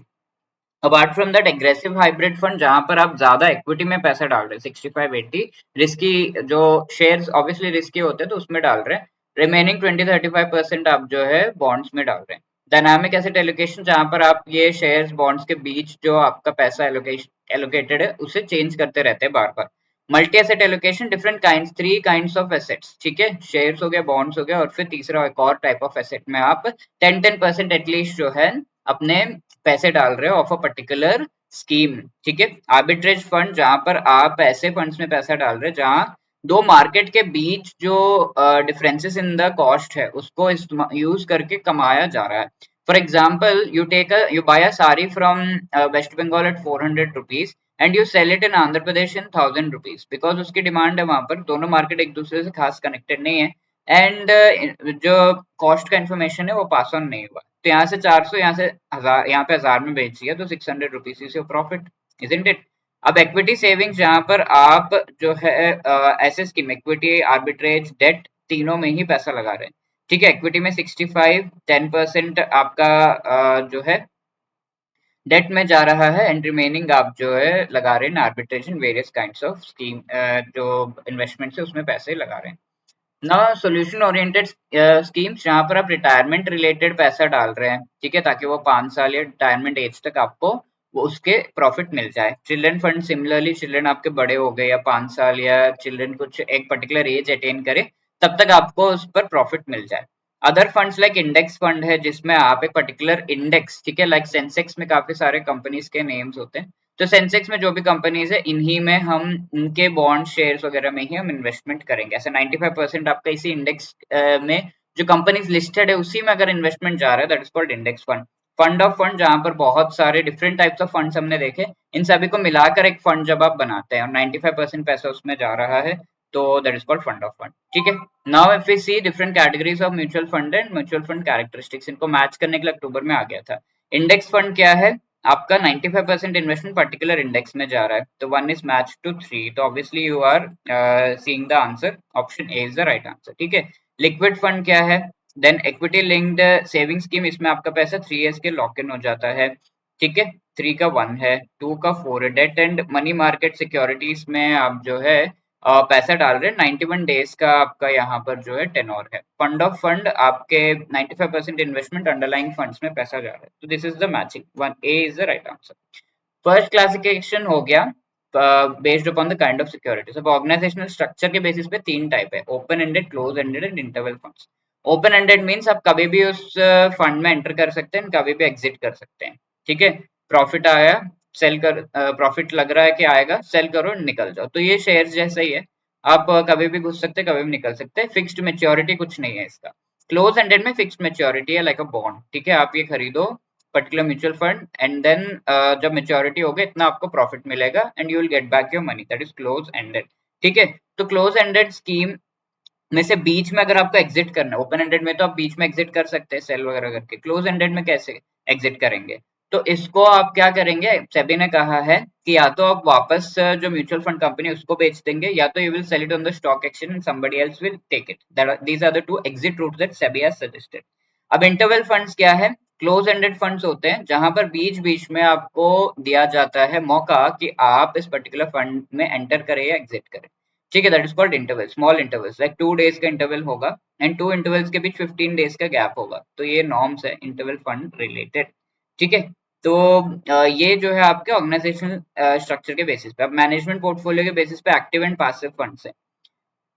Apart from that aggressive hybrid fund, जहां पर आप ज्यादा इक्विटी में पैसा डाल रहे हैं, 65-80 रिस्की, जो शेयर्स ऑब्वियसली रिस्की होते हैं तो उसमें डाल रहे हैं। रिमेनिंग 20-35% आप जो है बॉन्ड्स में डाल रहे हैं। डायनामिक एसेट एलोकेशन, जहां पर आप ये शेयर्स बॉन्ड्स के बीच जो आपका पैसा एलोकेटेड है उसे चेंज करते रहते हैं बार बार। Multi asset allocation, different kinds, 3 kinds of assets, ठीक है, शेयर्स हो गए, बॉन्ड्स हो गए, और फिर तीसरा एक और टाइप ऑफ एसेट में आप 10% एटलीस्ट जो है अपने पैसे डाल रहे हो ऑफ अ पर्टिकुलर स्कीम, ठीक है। आर्बिट्रेज फंड, जहां पर आप ऐसे फंड्स में पैसा डाल रहे हैं जहां दो मार्केट के बीच जो डिफरेंसेस इन द कॉस्ट है उसको यूज करके कमाया जा रहा है। For example you buy a sari from West Bengal at 400 rupees and you sell it in Andhra Pradesh in 1000 rupees, because उसकी डिमांड है वहां पर, दोनों मार्केट एक दूसरे से खास कनेक्टेड नहीं है एंड जो कॉस्ट का इन्फॉर्मेशन है वो पास ऑन नहीं हुआ। तो यहाँ से 400, यहाँ से 1000, यहाँ पे 1000 में बेच दिया तो 600 rupees is your profit, isn't it? अब इक्विटी सेविंग्स जहां पर आप जो है ऐसे स्कीम इक्विटी आर्बिट्रेज डेट तीनों में ही पैसा लगा रहे हैं, ठीक है। इक्विटी में 65 10% आपका जो है डेट में जा रहा है एंड रिमेनिंग आप जो है लगा रहे हैं arbitrage various kinds of scheme, जो इन्वेस्टमेंट है उसमें पैसे लगा रहे हैं ना। सोल्यूशन ओरिएंटेड स्कीम्स जहां पर आप रिटायरमेंट रिलेटेड पैसा डाल रहे हैं, ठीक है, ताकि वो 5 साल या रिटायरमेंट एज तक आपको वो उसके प्रॉफिट मिल जाए। चिल्ड्रन फंड सिमिलरली, चिल्ड्रन आपके बड़े हो गए या 5 साल या चिल्ड्रन कुछ एक पर्टिकुलर एज अटेन करे तब तक आपको उस पर प्रॉफिट मिल जाए। Other funds like index fund है जिसमें आप एक पर्टिकुलर इंडेक्स, ठीक है, लाइक सेंसेक्स में काफी सारे कंपनीज के नेम्स होते हैं, तो सेंसेक्स में जो भी कंपनीज है इन्हीं में हम इनके बॉन्ड शेयर्स वगैरह में ही हम इन्वेस्टमेंट करेंगे। ऐसे 95% आपका इसी इंडेक्स में जो कंपनीज लिस्टेड है उसी में अगर इन्वेस्टमेंट जा रहा है, that is called index fund. Fund of fund जहां पर बहुत सारे डिफरेंट टाइप्स ऑफ फंड्स हमने देखे, इन सभी को मिलाकर एक फंड जब आप बनाते हैं और 95% पैसा उसमें जा रहा है तो that is called fund of fund, ठीक है। Now if we see different categories of mutual fund and mutual fund characteristics, इनको मैच करने के लिए अक्टूबर में आ गया था। इंडेक्स फंड क्या है? आपका 95% इन्वेस्टमेंट पर्टिकुलर इंडेक्स में जा रहा है, तो 1 इज मैच टू 3, तो obviously you are seeing the answer, option A is the right answer, ठीक है। लिक्विड फंड क्या है? Then equity linked saving scheme, इसमें आपका पैसा 3 इयर्स के लॉक इन हो जाता है, ठीक है। 3 का 1 है, 2 का 4 है। Debt and money market securities में आप जो है पैसा डाल रहे हैं, 91 डेज का आपका यहाँ पर जो है टेनोर है। फंड ऑफ फंड आपके 95% इन्वेस्टमेंट अंडरलाइंग फंड्स में पैसा जा रहा है, तो this is the matching, 1 A is the right answer. First classification हो गया based upon the kind of securities. अब ऑर्गेनाइजेशनल स्ट्रक्चर के बेसिस पे 3 टाइप है, open ended, close ended and interval funds. Open ended means आप कभी भी उस फंड में एंटर कर सकते हैं, कभी भी एग्जिट कर सकते हैं, ठीक है। प्रॉफिट आया, सेल कर, प्रॉफिट लग रहा है कि आएगा, सेल करो निकल जाओ, तो ये शेयर जैसा ही है, आप कभी भी घुस सकते हैं, कभी भी निकल सकते हैं, फिक्स्ड मेच्योरिटी कुछ नहीं है इसका। क्लोज एंडेड में फिक्स्ड मेच्योरिटी है लाइक अ बॉन्ड, ठीक है, आप ये खरीदो particular mutual fund and then जब मेच्योरिटी हो गया इतना आपको प्रॉफिट मिलेगा and you will get back your money, that is close ended, ठीक है। तो क्लोज एंडेड स्कीम में से बीच में अगर आपको एग्जिट करना है, ओपन एंडेड में तो आप बीच में एग्जिट कर सकते हैं सेल वगैरह करके, क्लोज एंडेड में कैसे एग्जिट करेंगे? तो इसको आप क्या करेंगे, सेबी ने कहा है कि या तो आप वापस जो म्यूचुअल फंड कंपनी उसको बेच देंगे, या तो you will sell it on the stock exchange and somebody else will take it, these are the two exit route that SEBI has suggested. अब इंटरवल फंड्स क्या है? क्लोज एंडेड फंड्स होते हैं जहां पर बीच बीच में आपको दिया जाता है मौका कि आप इस पर्टिकुलर फंड में एंटर करें या एग्जिट करें, ठीक है। That is called interval, small intervals like 2 days का इंटरवल होगा एंड 2 इंटरवल्स के बीच 15 डेज का गैप होगा, तो ये नॉर्म्स है इंटरवल फंड रिलेटेड, ठीक है। तो ये जो है आपके ऑर्गेनाइजेशनल स्ट्रक्चर के बेसिस पे। अब मैनेजमेंट पोर्टफोलियो के बेसिस पे एक्टिव एंड पासिव फंड्स है,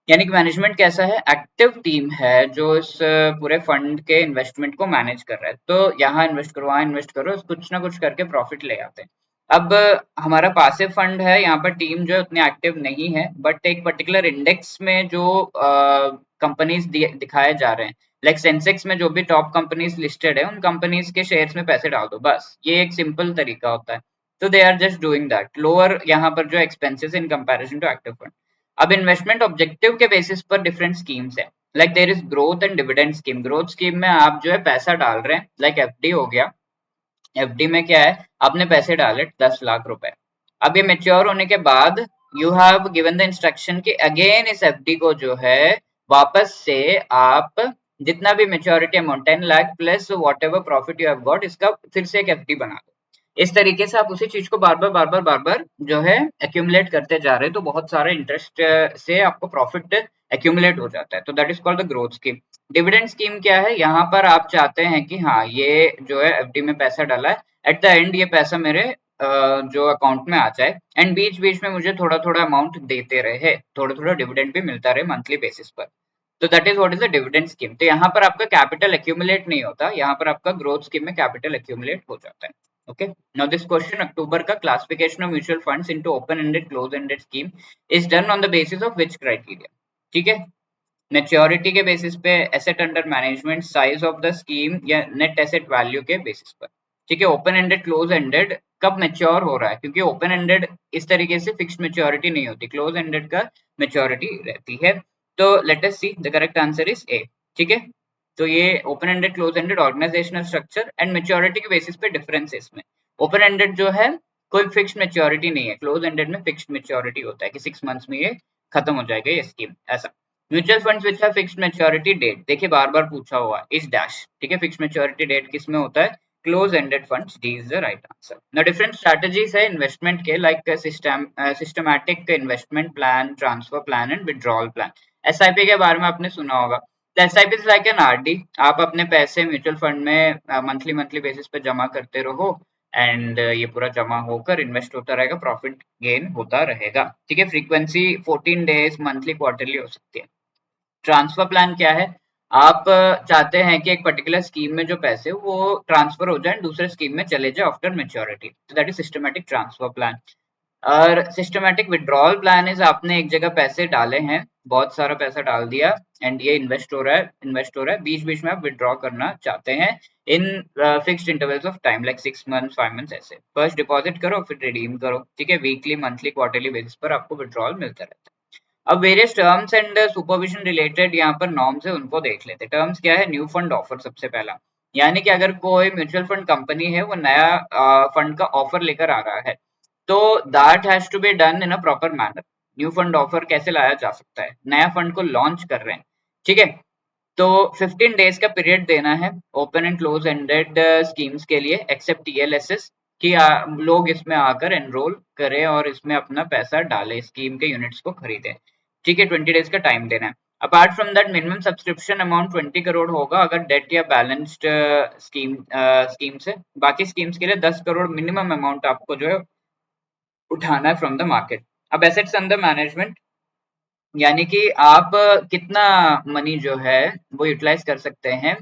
यानी कि मैनेजमेंट कैसा है, एक्टिव टीम है जो इस पूरे फंड के इन्वेस्टमेंट को मैनेज कर रहा है, तो यहाँ इन्वेस्ट करो, वहां इन्वेस्ट करो, कुछ ना कुछ करके प्रॉफिट ले आते हैं। अब हमारा पासिव फंड है, यहाँ पर टीम जो है उतनी एक्टिव नहीं है, बट एक पर्टिकुलर इंडेक्स में जो कंपनीज दिखाए जा रहे हैं, लाइक सेंसेक्स में जो भी टॉप कंपनीज लिस्टेड है उन कंपनीज के शेयर्स में पैसे डाल दो, बस ये एक सिंपल तरीका होता है। तो they are just doing that, lower यहाँ पर जो expenses in comparison to active fund. अब इन्वेस्टमेंट ऑब्जेक्टिव के बेसिस पर डिफरेंट स्कीम्स है, like there is growth and dividend scheme. Growth scheme में आप जो है पैसा डाल रहे हैं, लाइक एफडी हो गया, एफडी में क्या है, आपने पैसे डाले 10 लाख रुपए, अब ये मेच्योर होने के बाद you have given the instruction कि अगेन इस एफडी को जो है वापस से आप जितना भी maturity amount 10 lakh plus what ever profit you have got, इसका फिर से एक एफडी बना दो। इस तरीके से आप उसी चीज को बार बार जो है एक्यूमुलेट करते जा रहे हैं, तो बहुत सारे इंटरेस्ट से आपको प्रॉफिट एक्यूमुलेट हो जाता है, तो that is called the growth scheme. Dividend scheme क्या है, यहाँ पर आप चाहते हैं कि हाँ ये जो है एफडी में पैसा डाला है, एट द एंड ये पैसा मेरे जो अकाउंट में आ जाए एंड बीच बीच में मुझे थोड़ा थोड़ा अमाउंट देते रहे, थोड़ा थोड़ा डिविडेंड भी मिलता रहे मंथली बेसिस पर, तो that is what is the dividend scheme. तो यहाँ पर आपका कैपिटल एक्यूमुलेट नहीं होता, यहाँ पर आपका ग्रोथ स्कीम में कैपिटल एक्यूमुलेट हो जाता है, Okay, now this question October का classification of mutual funds into open-ended, closed-ended scheme is done on the basis of which criteria? ठीक है, मैच्योरिटी के बेसिस पे, asset under management, size of the scheme या net asset value के basis पर। ठीक है, ओपन एंडेड क्लोज एंडेड कब मैच्योर हो रहा है, क्योंकि ओपन एंडेड इस तरीके से फिक्स्ड मैच्योरिटी नहीं होती, क्लोज एंडेड का मैच्योरिटी रहती है। तो let us see the correct answer is a. ठीक है, तो ये open ended close ended organisational structure and maturity के बेसिस पे डिफरेंस है इसमें। ओपन एंडेड जो है कोई फिक्स्ड मैच्योरिटी नहीं है, क्लोज एंडेड में फिक्स्ड मैच्योरिटी होता है कि 6 मंथ्स में ये खत्म हो जाएगा ये स्कीम, ऐसा। Mutual funds which have fixed maturity date, देखिए बार बार पूछा हुआ इज डैश। ठीक है, फिक्स्ड मैच्योरिटी डेट किस में होता है, close ended funds, D is the right answer. Now different strategies है इन्वेस्टमेंट के, like systematic investment plan, transfer plan and withdrawal plan. SIP के बारे में आपने सुना होगा। SIP is like an RD, आप अपने पैसे म्यूचुअल फंड में मंथली मंथली बेसिस पे जमा करते रहो एंड ये पूरा जमा होकर इन्वेस्ट होता रहेगा, प्रॉफिट गेन होता रहेगा। ठीक है, फ्रीक्वेंसी 14 डेज, मंथली, क्वार्टरली हो सकती है। ट्रांसफर प्लान क्या है, आप चाहते हैं कि एक पर्टिकुलर स्कीम में जो पैसे वो ट्रांसफर हो जाए दूसरे स्कीम में चले जाए आफ्टर मैच्योरिटी, तो that is systematic transfer plan. और सिस्टमैटिक विड्रॉल प्लान इज आपने एक जगह पैसे डाले हैं, बहुत सारा पैसा डाल दिया एंड ये इन्वेस्ट हो रहा है, बीच बीच में आप विड्रॉ करना चाहते हैं in fixed intervals of time, like 6 months, 5 months ऐसे। फर्स्ट डिपॉजिट करो फिर रिडीम करो। ठीक है, वीकली, मंथली, क्वार्टरली बेसिस पर आपको विड्रॉल मिलता रहता है। अब various terms and supervision related यहाँ पर नॉर्म्स है, उनको देख लेते हैं। टर्म्स क्या है, न्यू फंड ऑफर सबसे पहला, यानी कि अगर कोई म्यूचुअल फंड कंपनी है वो नया फंड का ऑफर लेकर आ रहा है तो that has to be done in a proper manner. New fund offer कैसे लाया जा सकता है, नया फंड को लॉन्च कर रहे हैं, ठीक है, तो 15 डेज का पीरियड देना है open and close ended schemes के लिए, एक्सेप्ट टीएलएसएस, कि लोग इसमें आकर एनरोल करें और इसमें अपना पैसा डालें, स्कीम के यूनिट्स को खरीदें। ठीक है, 20 डेज का टाइम देना है। Apart from that minimum subscription amount 20 crore होगा अगर डेट या बैलेंस्ड स्कीम से, बाकी स्कीम्स के लिए 10 करोड़ मिनिमम अमाउंट आपको जो है उठाना है फ्रॉम द मार्केट। अब एसेट्स अंडर मैनेजमेंट, यानी कि आप कितना मनी जो है वो यूटिलाइज कर सकते हैं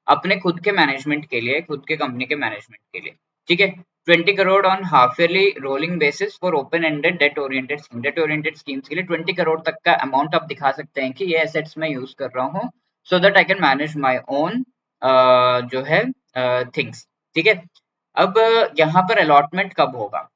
अपने खुद के मैनेजमेंट के लिए, खुद के कंपनी के मैनेजमेंट के लिए। ठीक है, 20 crore on half yearly rolling basis for open ended date oriented scheme. Date oriented schemes के लिए 20 करोड़ तक का अमाउंट आप दिखा सकते हैं कि ये एसेट्स मैं यूज कर रहा हूँ so that I can manage my own जो है थिंग्स। ठीक है, अब यहाँ पर अलॉटमेंट कब होगा,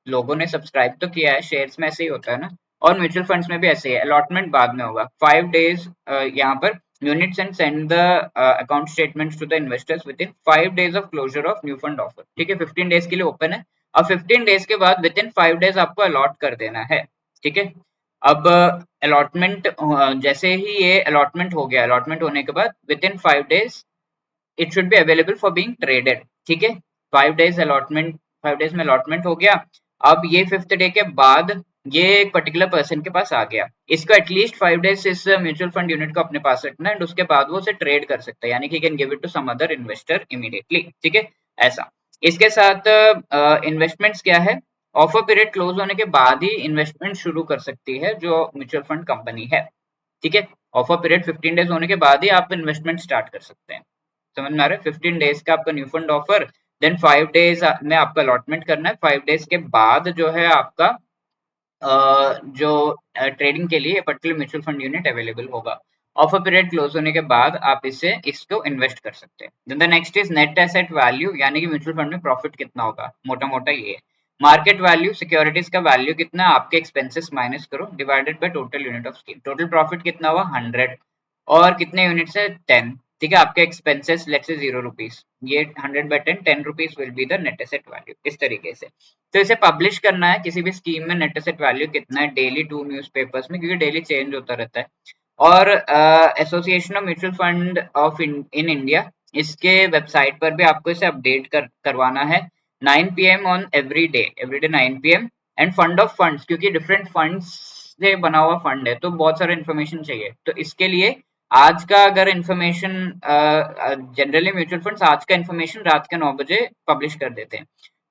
लोगों ने सब्सक्राइब तो किया है, शेयर्स में ऐसे ही होता है ना, और म्यूचुअल फंड्स में भी ऐसे ही है, अलॉटमेंट बाद में होगा। 5 डेज यहाँ पर units and send the account statements to the investors within 5 days of closure of new fund offer. ठीक है, 15 डेज के लिए ओपन है, और 15 डेज के बाद विद इन 5 डेज आपको अलॉट कर देना है। ठीक है, अब अलॉटमेंट जैसे ही ये अलॉटमेंट हो गया, अलॉटमेंट होने के बाद with in 5 days it should be available for being traded. ठीक है, 5 डेज अलॉटमेंट, 5 डेज में अलॉटमेंट हो गया। अब ये 5th डे के बाद ये एक पर्टिकुलर पर्सन के पास आ गया, इसको एटलीस्ट 5 डेज इस म्यूचुअल फंड यूनिट को अपने पास रखना है एंड उसके बाद वो उसे ट्रेड कर सकता है, यानी कि can give it to some other investor immediately. ठीक है, ऐसा। इसके साथ इन्वेस्टमेंट्स क्या है, ऑफर पीरियड क्लोज होने के बाद ही इन्वेस्टमेंट शुरू कर सकती है जो म्यूचुअल फंड कंपनी है। ठीक है, ऑफर पीरियड 15 डेज होने के बाद ही आप इन्वेस्टमेंट स्टार्ट कर सकते हैं। समझ में आ रहा है, 15 डेज का आपका new fund offer, then 5 days में आपका अलॉटमेंट करना है, 5 डेज के बाद जो है आपका जो ट्रेडिंग के लिए particular mutual fund unit available होगा। ऑफर पीरियड क्लोज होने के बाद आप इसको इन्वेस्ट कर सकते हैं। Then the next is net asset value, यानी कि म्यूचुअल फंड में प्रॉफिट कितना होगा, मोटा मोटा ये है। मार्केट वैल्यू, सिक्योरिटीज का वैल्यू कितना, आपके एक्सपेंसेस माइनस करो, divided by total unit of scheme. Total profit कितना हुआ, 100, और कितने यूनिट्स है, 10। ठीक है, आपके एक्सपेंसेस लेट्स से 0 रुपीज, ये 100/10, 10 rupees will be the net asset value, इस तरीके से। तो इसे पब्लिश करना है किसी भी स्कीम में, नेट एसेट वैल्यू कितना है, डेली 2 न्यूज़पेपर्स में, क्योंकि डेली चेंज होता रहता है। और association of mutual fund of in India, इसके वेबसाइट पर भी आपको इसे अपडेट करवाना है 9 PM on every day 9 PM। End fund of funds, क्योंकि डिफरेंट फंड्स से बना हुआ फंड है तो बहुत सारा इन्फॉर्मेशन चाहिए, तो इसके लिए आज का अगर इन्फॉर्मेशन, जनरली म्यूचुअल फंड्स आज का इन्फॉर्मेशन रात के 9 बजे पब्लिश कर देते हैं,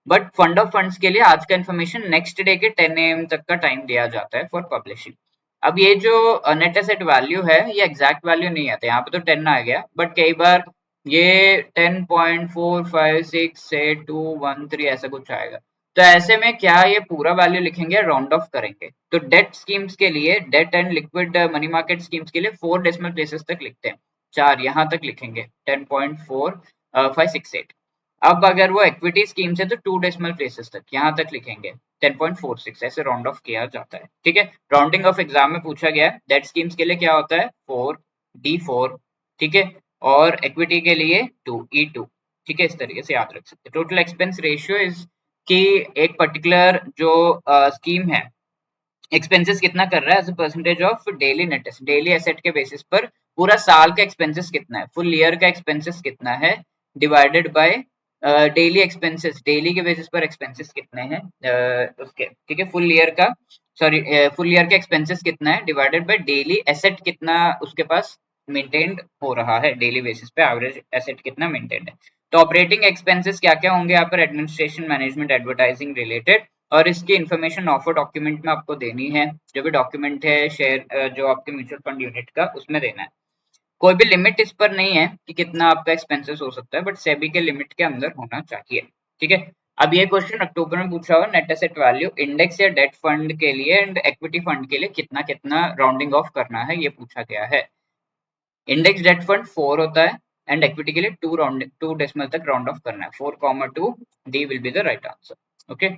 बट फंड ऑफ फंड्स के लिए आज का इन्फॉर्मेशन नेक्स्ट डे के 10 AM तक का टाइम दिया जाता है फॉर पब्लिशिंग। अब ये जो नेट एसेट वैल्यू है ये एग्जैक्ट वैल्यू नहीं आता, यहाँ पे तो 10 आ गया, बट कई बार ये 10.456 से 213 ऐसा कुछ आएगा। तो ऐसे में क्या ये पूरा वैल्यू लिखेंगे, राउंड ऑफ करेंगे? तो डेट स्कीम्स के लिए, debt and liquid money market schemes के लिए 4 डेसिमल प्लेसेस तक लिखते हैं, 4 यहाँ तक लिखेंगे 10.4568। अब अगर वो इक्विटी स्कीम्स है तो 2 डेसिमल प्लेसेस तक यहाँ तक लिखेंगे 10.46, ऐसे राउंड ऑफ किया जाता है। ठीक है, राउंडिंग ऑफ एग्जाम में पूछा गया है। डेट स्कीम्स के लिए क्या होता है 4D4, ठीक है, और इक्विटी के लिए 2E2। ठीक है, इस तरीके से याद रख सकते हैं। टोटल एक्सपेंस रेशियो इज कि एक पर्टिकुलर जो स्कीम है एक्सपेंसेस कितना कर रहा है as a percentage of daily net asset, daily asset के बेसिस पर पूरा साल का एक्सपेंसेस कितना है, फुल ईयर का एक्सपेंसेस कितना है, divided by daily expenses, daily के बेसिस पर एक्सपेंसेस कितने हैं उसके। ठीक है, फुल ईयर का, सॉरी फुल ईयर का एक्सपेंसेस कितना है डिवाइडेड बाय डेली एसेट कितना उसके पास मेंटेन्ड हो रहा है, डेली बेसिस पे एवरेज एसेट कितना मेंटेन्ड है। तो ऑपरेटिंग एक्सपेंसेस क्या क्या होंगे यहाँ पर, एडमिनिस्ट्रेशन, मैनेजमेंट, एडवर्टाइजिंग रिलेटेड, और इसकी इन्फॉर्मेशन ऑफर डॉक्यूमेंट में आपको देनी है। जो भी डॉक्यूमेंट है शेयर जो आपके म्यूचुअल फंड यूनिट का, उसमें देना है। कोई भी लिमिट इस पर नहीं है कि कितना आपका एक्सपेंसेस हो सकता है, बट सेबी के लिमिट के अंदर होना चाहिए। ठीक है, अब ये क्वेश्चन अक्टूबर में पूछा हुआ, नेट एसेट वैल्यू इंडेक्स या डेट फंड के लिए एंड इक्विटी फंड के लिए कितना कितना राउंडिंग ऑफ करना है, ये पूछा गया है। इंडेक्स डेट फंड 4 होता है एंड इक्विटी के लिए 2 डेसिमल तक राउंड ऑफ करना है, 4,2, D will be the right answer. Okay,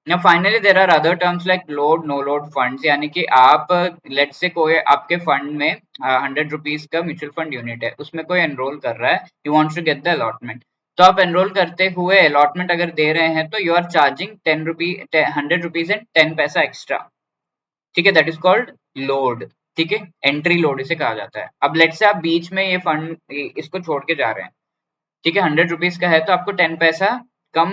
Now finally there are other terms like load, no load funds, यानी कि आप लेट से कोई आपके फंड में 100 रुपीज का म्यूचुअल फंड यूनिट है, उसमें कोई एनरोल कर रहा है, you wants to get the allotment. तो आप एनरोल करते हुए अलॉटमेंट अगर दे रहे हैं तो you are charging 100 rupees and 10 paisa extra. ठीक है, दैट इज कॉल्ड लोड। ठीक है, एंट्री लोड इसे कहा जाता है। अब लेट से आप बीच में ये फंड इसको छोड़ के जा रहे हैं, ठीक है, 100 रुपीज का है तो आपको 10 पैसा कम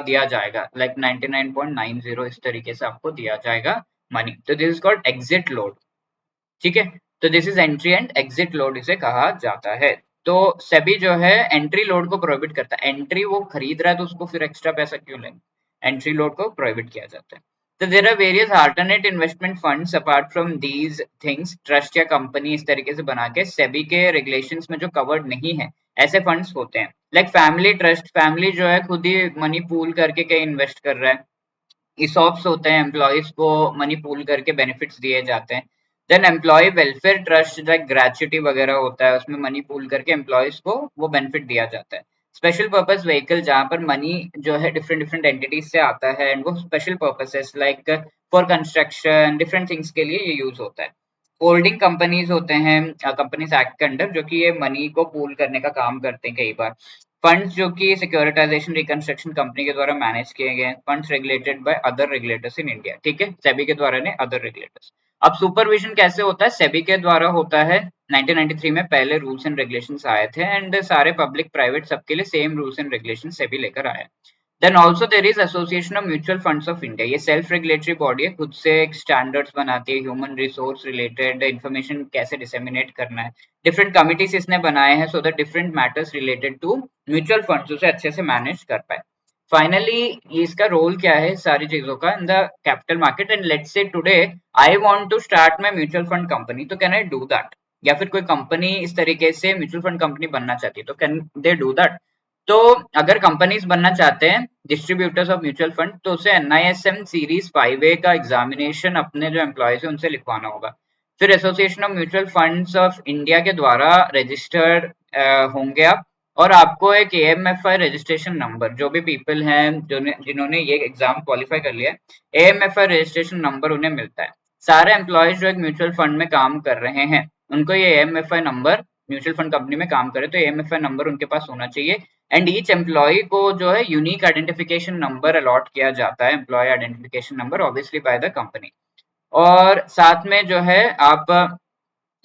दिया जाएगा, लाइक 99.90 इस तरीके से आपको दिया जाएगा मनी। तो this is called exit load. ठीक है, तो this is entry and exit load इसे कहा जाता है। तो सेबी जो है एंट्री लोड को प्रोहिबिट करता है, एंट्री वो खरीद रहा है तो उसको फिर एक्स्ट्रा पैसा क्यों लेंगे, एंट्री लोड को प्रोहिबिट किया जाता है। तो there are various alternate investment funds apart from these things, trust या कंपनी इस तरीके से बना के सेबी के रेगुलेशंस में जो कवर्ड नहीं है ऐसे फंड्स होते हैं, लाइक फैमिली ट्रस्ट, फैमिली जो है खुद ही मनी पूल करके कहीं इन्वेस्ट कर रहा है। ESOPs होते हैं, एम्प्लॉयज को मनी पूल करके बेनिफिट्स दिए जाते हैं। Then employ welfare trust like gratuity वगैरह होता है, उसमें मनी पूल करके एम्प्लॉयज को वो बेनिफिट दिया जाता है। स्पेशल पर्पस व्हीकल, जहाँ पर मनी जो है डिफरेंट डिफरेंट एंटिटीज से आता है एंड वो special purposes like for construction different things के लिए ये यूज होता है। होल्डिंग कंपनीज होते हैं कंपनीज एक्ट के अंडर, जो कि ये मनी को पूल करने का काम करते हैं कई बार। फंड्स जो कि सिक्योरिटाइजेशन रिकंस्ट्रक्शन कंपनी के द्वारा मैनेज किए गए, funds regulated by other regulators in India. ठीक है, सेबी के द्वारा ने अदर रेगुलेटर्स। अब सुपरविजन कैसे होता है, सेबी के द्वारा होता है। 1993 में पहले रूल्स एंड रेगुलेशंस आए थे एंड सारे पब्लिक प्राइवेट सबके लिए same rules and regulation SEBI लेकर आया। Then also there is association of mutual funds of India, ये सेल्फ रेगुलेटरी बॉडी है, खुद से स्टैंडर्ड्स बनाती है, ह्यूमन रिसोर्स रिलेटेड इन्फॉर्मेशन कैसे डिसेमिनेट करना है। डिफरेंट कमिटीज इसने बनाए हैं so that different matters related to mutual funds उसे अच्छे से मैनेज कर पाए। फाइनली इसका रोल क्या है सारी चीजों का in the capital market, and let's say today I want to start my mutual fund company, तो कैन आई डू दैट? या फिर कोई कंपनी इस तरीके से म्यूचुअल फंड कंपनी बनना चाहती है तो कैन दे डू दैट? तो अगर कंपनीज बनना चाहते हैं डिस्ट्रीब्यूटर्स ऑफ म्यूचुअल फंड, तो उसे NISM सीरीज 5A का एग्जामिनेशन अपने जो एम्प्लॉयज है उनसे लिखवाना होगा। फिर association of mutual funds of India के द्वारा रजिस्टर्ड होंगे आप, और आपको एक AMFI रजिस्ट्रेशन नंबर, जो भी पीपल हैं जो जिन्होंने ये एग्जाम क्वालिफाई कर लिया है, AMFI रजिस्ट्रेशन नंबर उन्हें मिलता है। सारे एम्प्लॉयज जो एक म्यूचुअल फंड में काम कर रहे हैं उनको ये AMFI number, mutual fund company में काम करे तो AMFI नंबर उनके पास होना चाहिए। एंड ईच एम्प्लॉय को जो है यूनिक आइडेंटिफिकेशन नंबर अलॉट किया जाता है, employ identification number obviously by the company. और साथ में जो है आप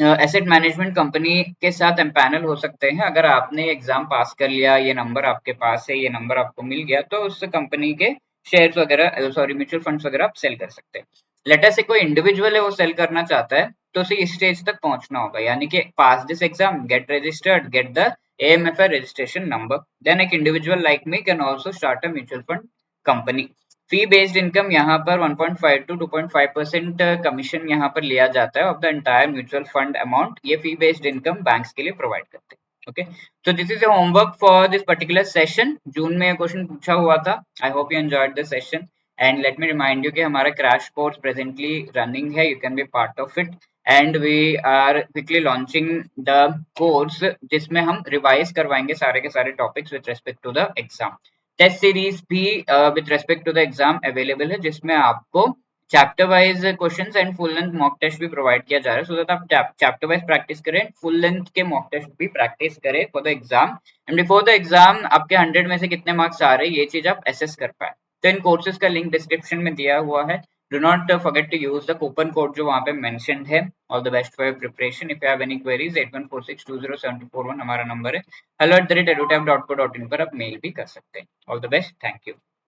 एसेट मैनेजमेंट कंपनी के साथ एम्पैनल हो सकते हैं। अगर आपने एग्जाम पास कर लिया, ये नंबर आपके पास है, ये नंबर आपको मिल गया, तो उस कंपनी के शेयर्स वगैरह, सॉरी म्यूचुअल फंड्स वगैरह आप सेल कर सकते हैं। लेटर से कोई इंडिविजुअल है वो सेल करना चाहता है तो उसे इस स्टेज तक पहुंचना होगा, यानी कि pass this exam, get registered, get the AMFI registration number, then एक individual like me can also start a mutual fund company। Fee based income यहाँ पर 1.5 to 2.5% कमीशन यहाँ पर लिया जाता है of the entire mutual fund amount. ये फी based income banks के लिए प्रोवाइड करते हैं। Okay, so this is a homework for this particular session. जून में ये क्वेश्चन पूछा हुआ था. I hope you enjoyed the session. And let me remind you कि हमारा crash course presently running है. You can be part of it. And we are quickly launching the course जिसमें हम revise करवाएंगे सारे के सारे topics with respect to the exam. Test series भी with respect to the exam available है जिसमें आपको chapter wise questions and full length mock test भी प्रोवाइड किया जा रहा है सो दैट आप चैप्टर वाइज प्रैक्टिस करें, फुल लेंथ के मॉक टेस्ट भी प्रैक्टिस करें for the exam and before the exam आपके 100 में से कितने मार्क्स आ रहे हैं ये चीज आप एसेस कर पाए. तो इन कोर्सेज का लिंक डिस्क्रिप्शन में दिया हुआ है. Do not forget to use the coupon code जो वहां पे मेंशन्ड है. All the best for your preparation. If you have any queries 8146207241 हमारा नंबर है. hello@edutech.co.in पर आप मेल भी कर सकते हैं. All the best. Thank you.